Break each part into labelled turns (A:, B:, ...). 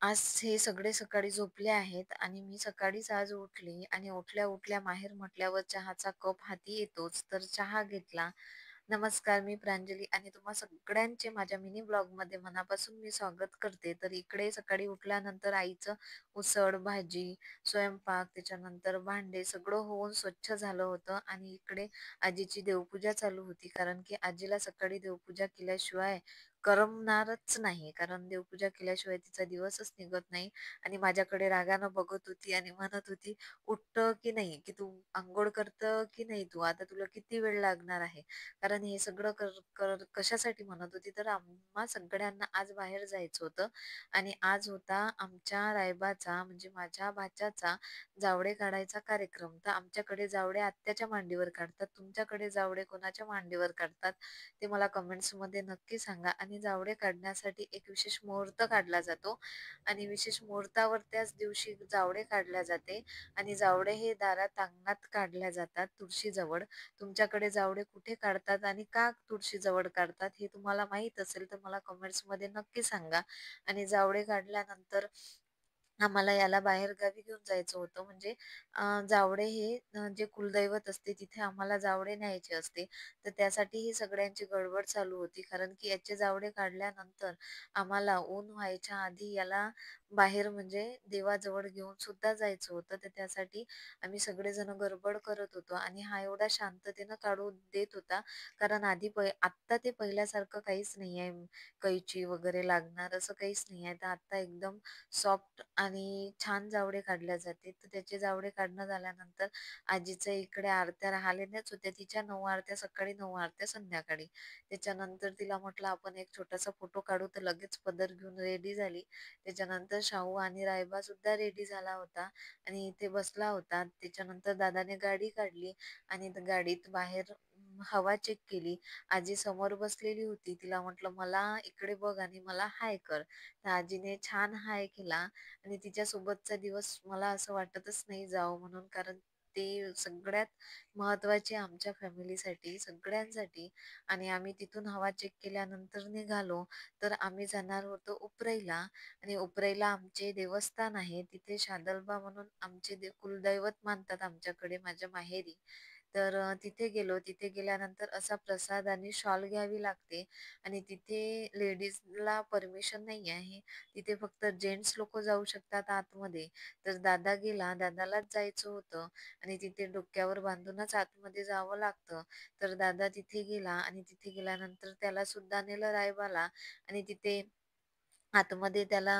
A: आज हे सगळे सकाळी झोपले आहेत आणि मी सकाळीच आज उठली आणि उठल्या-उठल्या माहेर म्हटल्यावर चहाचा कप हाती येतोच, तर चहा घेतला. नमस्कार, मी प्रांजली आणि तुम्हा सगळ्यांचे माझ्या मिनी ब्लॉगमध्ये मनापासून मी स्वागत करते. तर इकडे सकाळी उठल्यानंतर आईचं उसळ, भाजी, स्वयंपाक, त्याच्यानंतर भांडे सगळं होऊन स्वच्छ झालं होतं आणि इकडे आजीची देवपूजा चालू होती. कारण की आजीला सकाळी देवपूजा केल्याशिवाय करमणारच नाही. कारण देवपूजा केल्याशिवाय तिचा दिवसच निघत नाही आणि माझ्याकडे रागानं बघत होती आणि म्हणत होती, "उठतं की नाही? की तू अंघोळ करतं की नाही तू? आता तुला किती वेळ लागणार आहे?" कारण हे सगळं कर कर कशासाठी म्हणत होती, तर आम्हा सगळ्यांना आज बाहेर जायचं होतं आणि आज होता आमच्या रायबाचा म्हणजे माझ्या भाच्याचा जावळे काढायचा कार्यक्रम. तर आमच्याकडे जावळे आत्याच्या मांडीवर काढतात. तुमच्याकडे जावळे कोणाच्या मांडीवर काढतात? ते मला कमेंट्समध्ये नक्की सांगा. आणि जावळे काढण्यासाठी एक विशेष मुहूर्त काढला जातो आणि विशेष मुहूर्तावर त्याच दिवशी जावळे काढल्या जाते आणि जावळे हे दारात अंगणात काढल्या जातात तुळशीजवळ. तुमच्याकडे जावळे कुठे काढतात आणि का तुळशीजवळ काढतात हे तुम्हाला माहीत असेल तर मला कमेंट्समध्ये नक्की सांगा. आणि जावळे काढल्यानंतर आम्हाला याला बाहेरगावी घेऊन जायचं होतं. म्हणजे जावळे हे जे कुलदैवत असते तिथे आम्हाला जावळे न्यायचे असते. तर त्यासाठी ही सगळ्यांची गडबड चालू होती. कारण की याचे जावळे काढल्यानंतर आम्हाला ऊन व्हायच्या आधी याला बाहेर म्हणजे देवाजवळ घेऊन सुद्धा जायचं होतं. तर त्यासाठी आम्ही सगळेजण गडबड करत होतो आणि हा एवढा शांततेनं काढू देत होता. कारण आत्ता ते पहिल्यासारखं काहीच नाही आहे. कैची वगैरे लागणार असं काहीच नाही आहे. तर आत्ता एकदम सॉफ्ट आणि छान जावडे काढल्या जाते. तर त्याचे जावडे काढणं झाल्यानंतर आजीच्या इकडे आरत्या राहिलेल्याच होत्या. तिच्या 9 आरत्या सकाळी, 9 आरत्या संध्याकाळी. त्याच्यानंतर तिला म्हटलं आपण एक छोटासा फोटो काढू, तर लगेच पदर घेऊन रेडी झाली. त्याच्यानंतर शाहू आणि रायबा सुद्धा रेडी झाला होता आणि इथे बसला होता. त्याच्यानंतर दादाने गाडी काढली आणि गाडीत बाहेर हवा चेक केली. आजी समोर बसलेली होती. तिला म्हटलं, "मला इकडे बघ आणि मला हाय कर." तर आजीने छान हाय केला आणि तिच्यासोबतचा दिवस मला असं वाटतच नाही जावं म्हणून. कारण ते सगळ्यात महत्त्वाचे आमच्या फॅमिलीसाठी, सगळ्यांसाठी. आणि आम्ही तिथून हवा चेक केल्यानंतर निघालो. तर आम्ही जाणार होतो उपरईला आणि उपरईला आमचे देवस्थान आहे. तिथे शादलबा म्हणून आमचे कुलदैवत मानतात आमच्याकडे, माझ्या माहेरी. तर तिथे गेलो. तिथे गेल्यानंतर असा प्रसाद आणि शॉल घ्यावी लागते आणि तिथे लेडीजला परमिशन नाही आहे. तिथे फक्त जेंट्स लोकं जाऊ शकतात आतमध्ये. तर दादा गेला, दादालाच जायचं होतं आणि तिथे डोक्यावर बांधूनच आतमध्ये जावं लागतं. तर दादा तिथे गेला आणि तिथे गेल्यानंतर त्याला सुद्धा नेलं रायबाला आणि तिथे आतमध्ये त्याला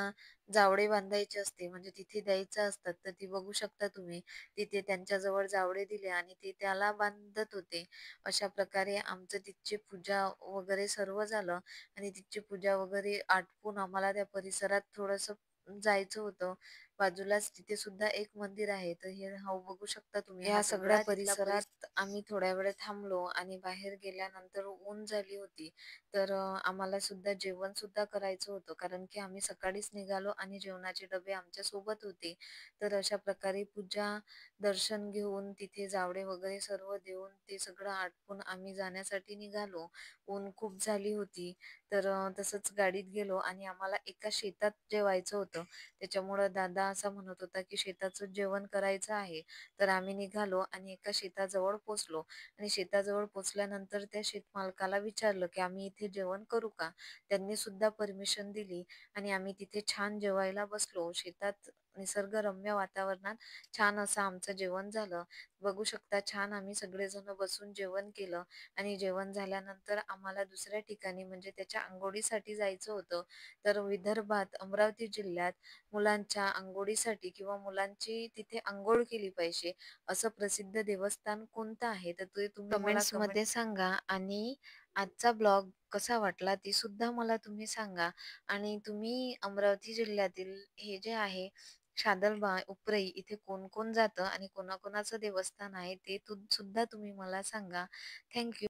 A: जावळे बांधायचे असते म्हणजे तिथे द्यायचं असतात. तर ती बघू शकता तुम्ही. तिथे त्यांच्याजवळ जावळे दिले आणि ते त्याला बांधत होते. अशा प्रकारे आमचं तिथची पूजा वगैरे सर्व झालं आणि तिथची पूजा वगैरे आटपून आम्हाला त्या परिसरात थोडंसं जायचं होतं. बाजूलाच तिथे सुद्धा एक मंदिर आहे. तर हे हो बघू शकता तुम्ही. या सगळ्या परिसरात आम्ही थोड्या वेळ थांबलो आणि बाहेर गेल्यानंतर ऊन झाली होती. तर आम्हाला सुद्धा जेवण सुद्धा करायचं होतं. कारण की आम्ही सकाळीच निघालो आणि जेवणाचे डबे आमच्या सोबत होते. तर अशा प्रकारे पूजा, दर्शन घेऊन तिथे जावळे वगैरे सर्व देऊन ते सगळं आटपून आम्ही जाण्यासाठी निघालो. ऊन खूप झाली होती. तर तसंच गाडीत गेलो आणि आम्हाला एका शेतात जेवायचं होतं. त्याच्यामुळं दादा असा म्हणत होता, की शेताचं जेवण करायचं आहे. तर आम्ही निघालो आणि एका शेताजवळ पोहोचलो आणि शेताजवळ पोहोचल्यानंतर त्या शेतमालकाला विचारलं, की "आम्ही इथे जेवण करू का?" त्यांनी सुद्धा परमिशन दिली आणि आम्ही तिथे छान जेवायला बसलो. शेतात निसर्गरम्य वातावरणात छान असं आमचं जेवण झालं. बघू शकता छान आम्ही सगळेजण बसून जेवण केलं आणि जेवण झाल्यानंतर आम्हाला दुसऱ्या ठिकाणी म्हणजे त्याच्या अंघोळीसाठी जायचं होतं. तर विदर्भात अमरावती जिल्ह्यात मुलांच्या अंघोळीसाठी किंवा मुलांची तिथे अंघोळ केली पाहिजे असं प्रसिद्ध देवस्थान कोणतं आहे? तर ते तुम्ही मला कमेंट्समध्ये सांगा आणि आजचा ब्लॉग कसा वाटला ते सुद्धा मला तुम्ही सांगा. आणि तुम्ही अमरावती जिल्ह्यातील हे जे आहे शादलबा, उपरई इथे कोण-कोण जातं आणि कोणाकोणाचं देवस्थान आहे ते सुद्धा तुम्ही मला सांगा. थँक